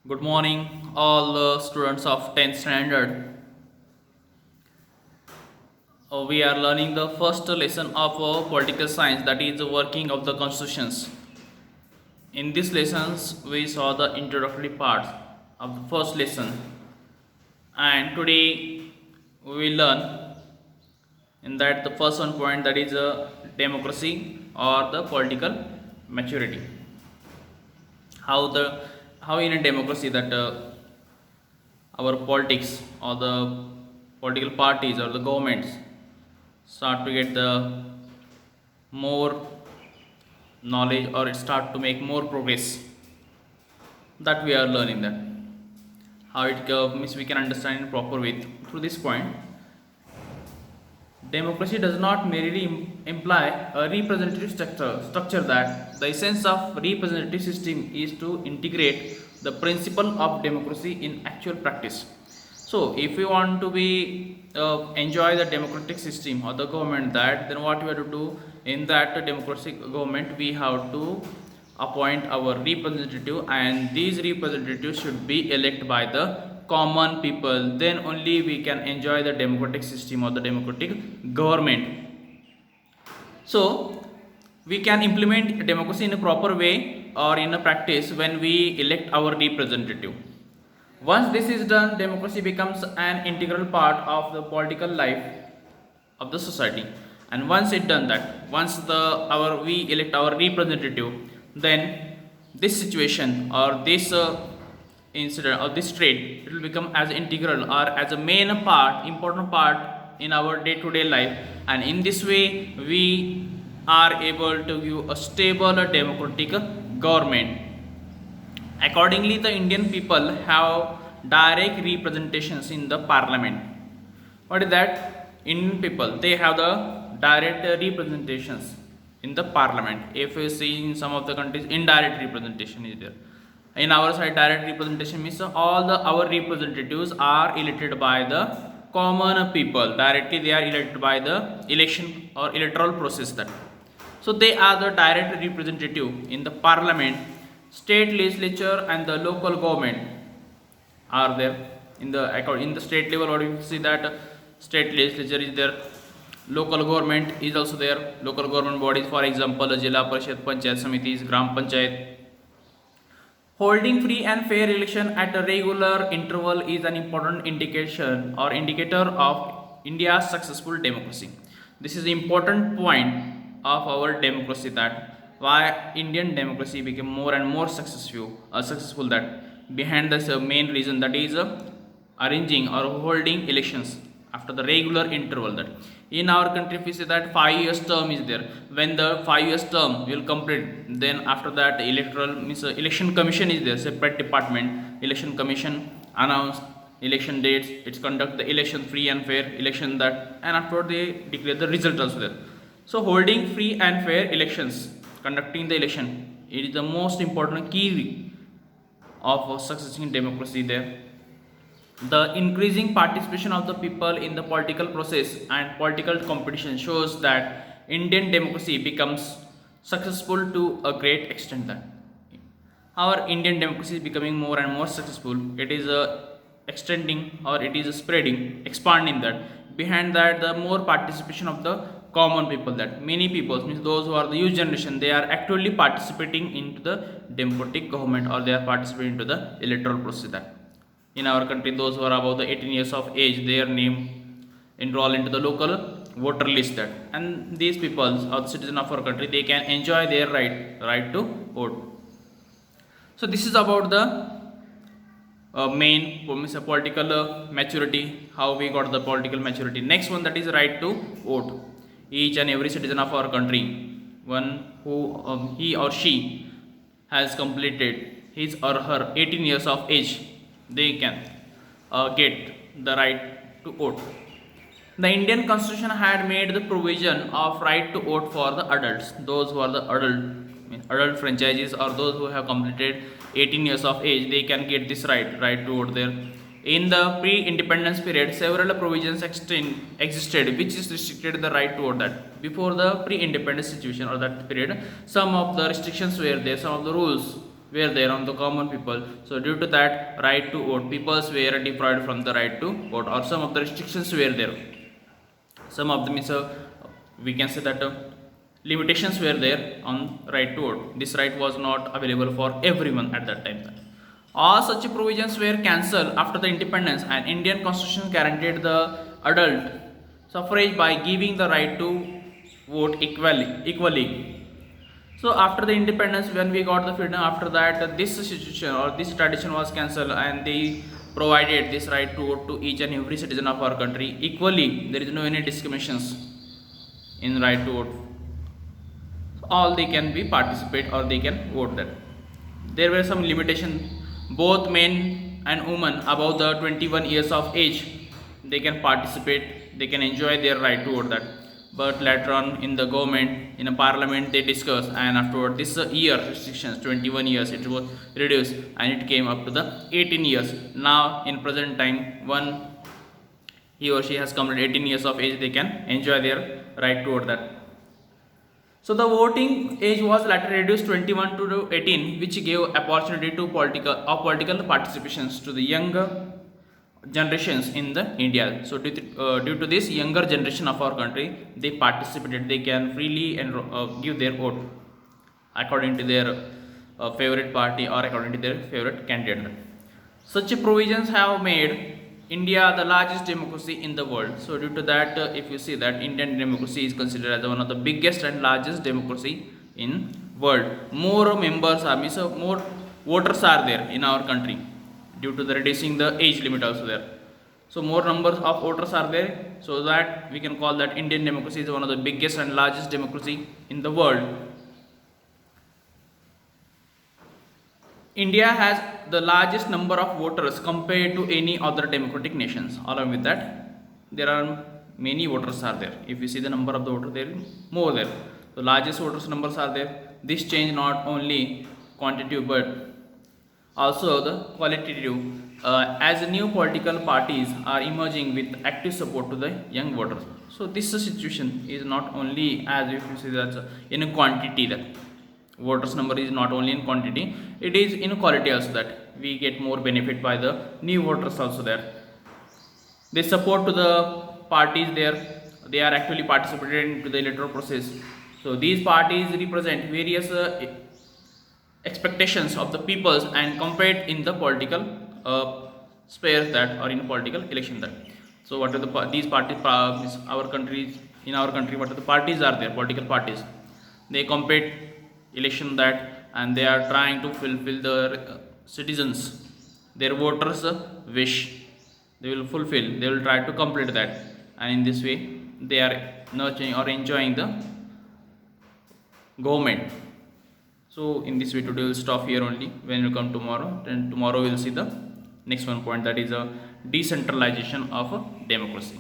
Good morning, all the students of 10th standard. We are learning the first lesson of political science, that is the working of the constitutions. In these lessons, we saw the introductory parts of the first lesson, and today we will learn in that the first one point, that is democracy or the political maturity. How the how in a democracy that our politics or the political parties or the governments start to get the more knowledge, or it start to make more progress, that we are learning that how it means we can understand in proper way through this point. Democracy does not merely imply a representative structure. That the essence of representative system is to integrate the principle of democracy in actual practice. So, if we want to be enjoy the democratic system or the government, that then what we have to do in that democratic government, we have to appoint our representative, and these representatives should be elected by the common people. Then only we can enjoy the democratic system or the democratic government. So we can implement democracy in a proper way or in a practice when we elect our representative. Once this is done, democracy becomes an integral part of the political life of the society. And once it done that, once the our we elect our representative, then this situation or this incident or this trait, it will become as integral or as a main part, important part in our day-to-day life. And in this way, we are able to give a stable democratic government. Accordingly, the Indian people have direct representations in the parliament. What is that? Indian people, they have the direct representations in the parliament. If you see in some of the countries, indirect representation is there. In our side, direct representation means all the our representatives are elected by the common people. Directly, they are elected by the election or electoral process. That so they are the direct representative in the parliament, state legislature, and the local government are there. In the state level, what you see that state legislature is there, local government is also there. Local government bodies, for example, Jilla Parishad, Panchayat Samitis, Gram Panchayat. Holding free and fair election at a regular interval is an important indication or indicator of India's successful democracy. This is the important point of our democracy, that why Indian democracy became more and more successful. That behind this main reason, that is arranging or holding elections after the regular interval. That in our country, if we say that 5 years term is there, when the 5 years term will complete, then after that electoral means election commission is there, separate department. Election commission announce election dates, it's conduct the election free and fair election, that and after they declare the result also there. So holding free and fair elections, conducting the election, it is the most important key of success in democracy there. The increasing participation of the people in the political process and political competition shows that Indian democracy becomes successful to a great extent. That our Indian democracy is becoming more and more successful. It is extending, or it is spreading, expanding. That behind that, the more participation of the common people, that many people means those who are the youth generation, they are actively participating into the democratic government, or they are participating into the electoral process. That in our country, those who are above the 18 years of age, their name enroll into the local voter list. That and these people are the citizen of our country, they can enjoy their right to vote. So this is about the main political maturity, how we got the political maturity. Next one, that is right to vote. Each and every citizen of our country, one who he or she has completed his or her 18 years of age, they can get the right to vote. The Indian Constitution had made the provision of right to vote for the adults, those who are the adult franchises, or those who have completed 18 years of age, they can get this right to vote there. In the pre-independence period, several provisions existed which is restricted the right to vote. That before the pre-independence situation or that period, some of the restrictions were there, some of the rules were there on the common people. So due to that right to vote, peoples were deprived from the right to vote, or some of the restrictions were there. Some of them is we can say that limitations were there on right to vote. This right was not available for everyone at that time. All such provisions were cancelled after the independence, and Indian constitution guaranteed the adult suffrage by giving the right to vote equally. So after the independence, when we got the freedom, after that this situation or this tradition was cancelled, and they provided this right to vote to each and every citizen of our country equally. There is no any discriminations in right to vote. All they can be participate or they can vote that. There were some limitations. Both men and women above the 21 years of age, they can participate, they can enjoy their right to vote that. But later on in the government, in a parliament, they discuss, and afterward this year restrictions 21 years it was reduced, and it came up to the 18 years. Now in present time, one he or she has completed 18 years of age, they can enjoy their right to vote that. So the voting age was later reduced 21 to 18, which gave opportunity to political participations to the younger generations in the India. So due to this younger generation of our country, they participated, they can freely and give their vote according to their favorite party or according to their favorite candidate. Such provisions have made India the largest democracy in the world. So due to that, if you see that Indian democracy is considered as one of the biggest and largest democracy in world. More members are means more voters are there in our country due to the reducing the age limit also there. So more numbers of voters are there, so that we can call that Indian democracy is one of the biggest and largest democracy in the world. India has the largest number of voters compared to any other democratic nations. Along with that, there are many voters are there. If you see the number of the voters, there more there. The largest voters numbers are there. This change not only quantitative but also the qualitative, as new political parties are emerging with active support to the young voters. So this situation is not only as if you see that in a quantity, that voters number is not only in quantity, it is in quality also, that we get more benefit by the new voters also there. They support to the parties there, they are actually participating into the electoral process. So these parties represent various expectations of the peoples and compete in the political sphere that, or in political election that. So what are these parties, our countries, in our country, what are the parties are there, political parties, they compete election that, and they are trying to fulfill the citizens, their voters wish, they will fulfill, they will try to complete that, and in this way they are nurturing or enjoying the government. So in this way today we'll stop here only. When we come tomorrow, then tomorrow we'll see the next one point, that is a decentralization of a democracy.